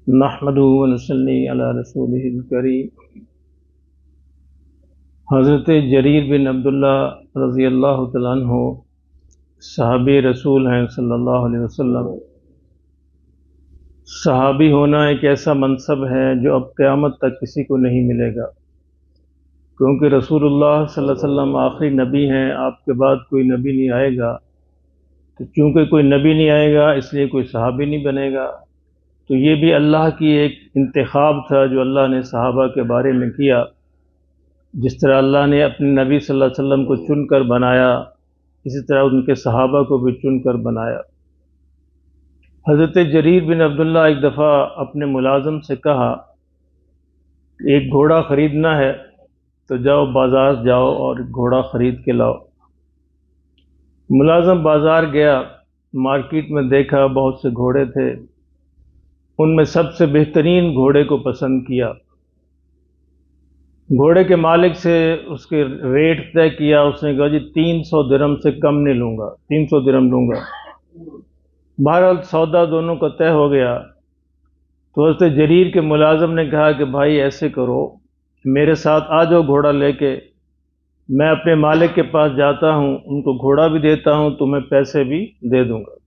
نحمدہ ونصلی علی رسولہ الکریم۔ حضرت جریر بن عبداللہ رضی اللہ تعالیٰ عنہ صحابی رسول ہیں صلی اللہ علیہ وسلم۔ صحابی ہونا ایک ایسا منصب ہے جو اب قیامت تک کسی کو نہیں ملے گا، کیونکہ رسول اللہ صلی اللہ علیہ وسلم آخری نبی ہیں، آپ کے بعد کوئی نبی نہیں آئے گا، تو چونکہ کوئی نبی نہیں آئے گا اس لیے کوئی صحابی نہیں بنے گا۔ تو یہ بھی اللہ کی ایک انتخاب تھا جو اللہ نے صحابہ کے بارے میں کیا، جس طرح اللہ نے اپنے نبی صلی اللہ علیہ وسلم کو چن کر بنایا، اسی طرح ان کے صحابہ کو بھی چن کر بنایا۔ حضرت جریر بن عبداللہ ایک دفعہ اپنے ملازم سے کہا کہ ایک گھوڑا خریدنا ہے تو جاؤ بازار جاؤ اور گھوڑا خرید کے لاؤ۔ ملازم بازار گیا، مارکیٹ میں دیکھا بہت سے گھوڑے تھے، ان میں سب سے بہترین گھوڑے کو پسند کیا۔ گھوڑے کے مالک سے اس کے ریٹ طے کیا، اس نے کہا جی 300 درہم سے کم نہیں لوں گا، 300 درہم لوں گا۔ بہرحال سودا دونوں کا طے ہو گیا۔ تو حضرت جریر کے ملازم نے کہا کہ بھائی ایسے کرو، میرے ساتھ آ جاؤ گھوڑا لے کے، میں اپنے مالک کے پاس جاتا ہوں، ان کو گھوڑا بھی دیتا ہوں، تمہیں پیسے بھی دے دوں گا۔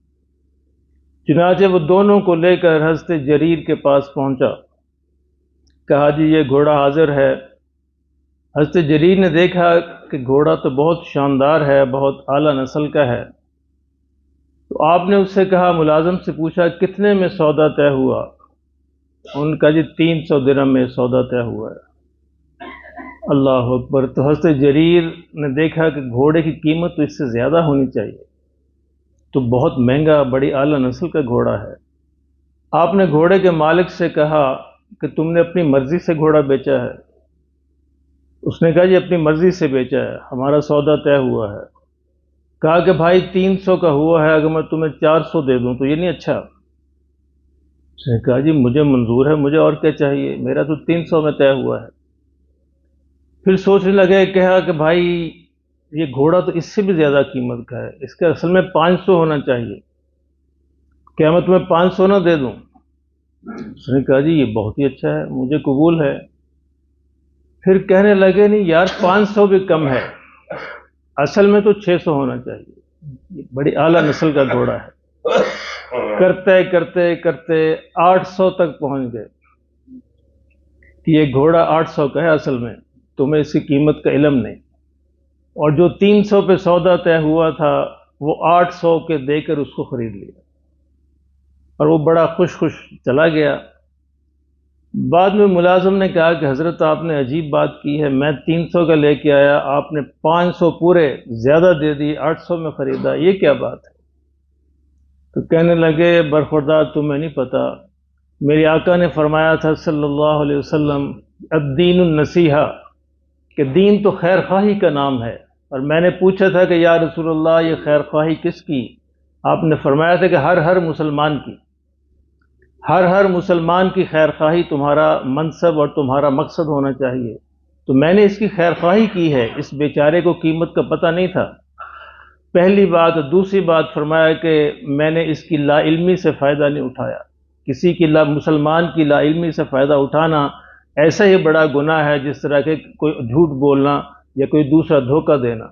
چنانچہ وہ دونوں کو لے کر حضرت جریر کے پاس پہنچا، کہا جی یہ گھوڑا حاضر ہے۔ حضرت جریر نے دیکھا کہ گھوڑا تو بہت شاندار ہے، بہت اعلیٰ نسل کا ہے، تو آپ نے اس سے کہا، ملازم سے پوچھا کتنے میں سودا طے ہوا؟ ان کا جی 300 درہم میں سودا طے ہوا ہے۔ اللہ اکبر! تو حضرت جریر نے دیکھا کہ گھوڑے کی قیمت تو اس سے زیادہ ہونی چاہیے، تو بہت مہنگا بڑی اعلیٰ نسل کا گھوڑا ہے۔ آپ نے گھوڑے کے مالک سے کہا کہ تم نے اپنی مرضی سے گھوڑا بیچا ہے؟ اس نے کہا جی اپنی مرضی سے بیچا ہے، ہمارا سودا طے ہوا ہے۔ کہا کہ بھائی 300 کا ہوا ہے، اگر میں تمہیں 400 دے دوں تو یہ نہیں اچھا؟ اس نے کہا جی مجھے منظور ہے، مجھے اور کیا چاہیے، میرا تو 300 میں طے ہوا ہے۔ پھر سوچنے لگے، کہا کہ بھائی یہ گھوڑا تو اس سے بھی زیادہ قیمت کا ہے، اس کا اصل میں 500 ہونا چاہیے، کیا میں تمہیں 500 نہ دے دوں؟ اس نے کہا جی یہ بہت ہی اچھا ہے، مجھے قبول ہے۔ پھر کہنے لگے نہیں یار 500 بھی کم ہے، اصل میں تو 600 ہونا چاہیے، بڑی اعلیٰ نسل کا گھوڑا ہے۔ کرتے کرتے کرتے 800 تک پہنچ گئے کہ یہ گھوڑا 800 کا ہے، اصل میں تمہیں اس کی قیمت کا علم نہیں۔ اور جو 300 پہ سودا طے ہوا تھا وہ 800 کے دے کر اس کو خرید لیا، اور وہ بڑا خوش چلا گیا۔ بعد میں ملازم نے کہا کہ حضرت آپ نے عجیب بات کی ہے، میں 300 کا لے کے آیا، آپ نے 500 پورے زیادہ دے دی، 800 میں خریدا، یہ کیا بات ہے؟ تو کہنے لگے برخوردار تمہیں نہیں پتا، میرے آقا نے فرمایا تھا صلی اللہ علیہ وسلم الدین النصیحہ، کہ دین تو خیر خواہی کا نام ہے۔ اور میں نے پوچھا تھا کہ یا رسول اللہ یہ خیر خواہی کس کی؟ آپ نے فرمایا تھا کہ ہر مسلمان کی، ہر مسلمان کی خیر خواہی تمہارا منصب اور تمہارا مقصد ہونا چاہیے۔ تو میں نے اس کی خیر خواہی کی ہے، اس بیچارے کو قیمت کا پتہ نہیں تھا، پہلی بات۔ دوسری بات فرمایا کہ میں نے اس کی لا علمی سے فائدہ نہیں اٹھایا، کسی کی مسلمان کی لا علمی سے فائدہ اٹھانا ایسا ہی بڑا گناہ ہے جس طرح کہ کوئی جھوٹ بولنا یا کوئی دوسرا دھوکہ دینا۔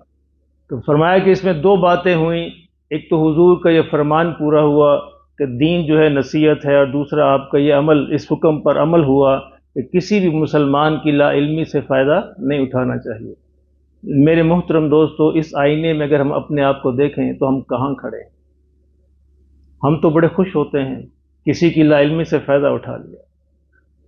تو فرمایا کہ اس میں دو باتیں ہوئیں، ایک تو حضور کا یہ فرمان پورا ہوا کہ دین جو ہے نصیحت ہے، اور دوسرا آپ کا یہ عمل، اس حکم پر عمل ہوا کہ کسی بھی مسلمان کی لا علمی سے فائدہ نہیں اٹھانا چاہیے۔ میرے محترم دوستو، اس آئینے میں اگر ہم اپنے آپ کو دیکھیں تو ہم کہاں کھڑے ہیں؟ ہم تو بڑے خوش ہوتے ہیں کسی کی لا علمی سے فائدہ اٹھا لیا،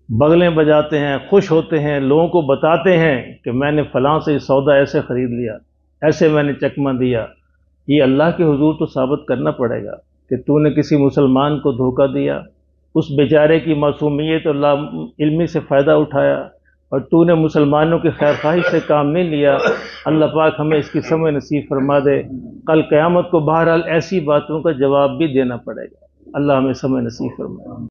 بغلیں بجاتے ہیں، خوش ہوتے ہیں، لوگوں کو بتاتے ہیں کہ میں نے فلاں سے سودا ایسے خرید لیا، ایسے میں نے چکمہ دیا۔ یہ اللہ کے حضور تو ثابت کرنا پڑے گا کہ تو نے کسی مسلمان کو دھوکہ دیا، اس بیچارے کی معصومیت اور لا علمی سے فائدہ اٹھایا، اور تو نے مسلمانوں کی خیر خواہی سے کام نہیں لیا۔ اللہ پاک ہمیں اس کی سمجھ نصیب فرما دے، کل قیامت کو بہرحال ایسی باتوں کا جواب بھی دینا پڑے گا۔ اللہ ہمیں سمجھ نصیب فرمائے۔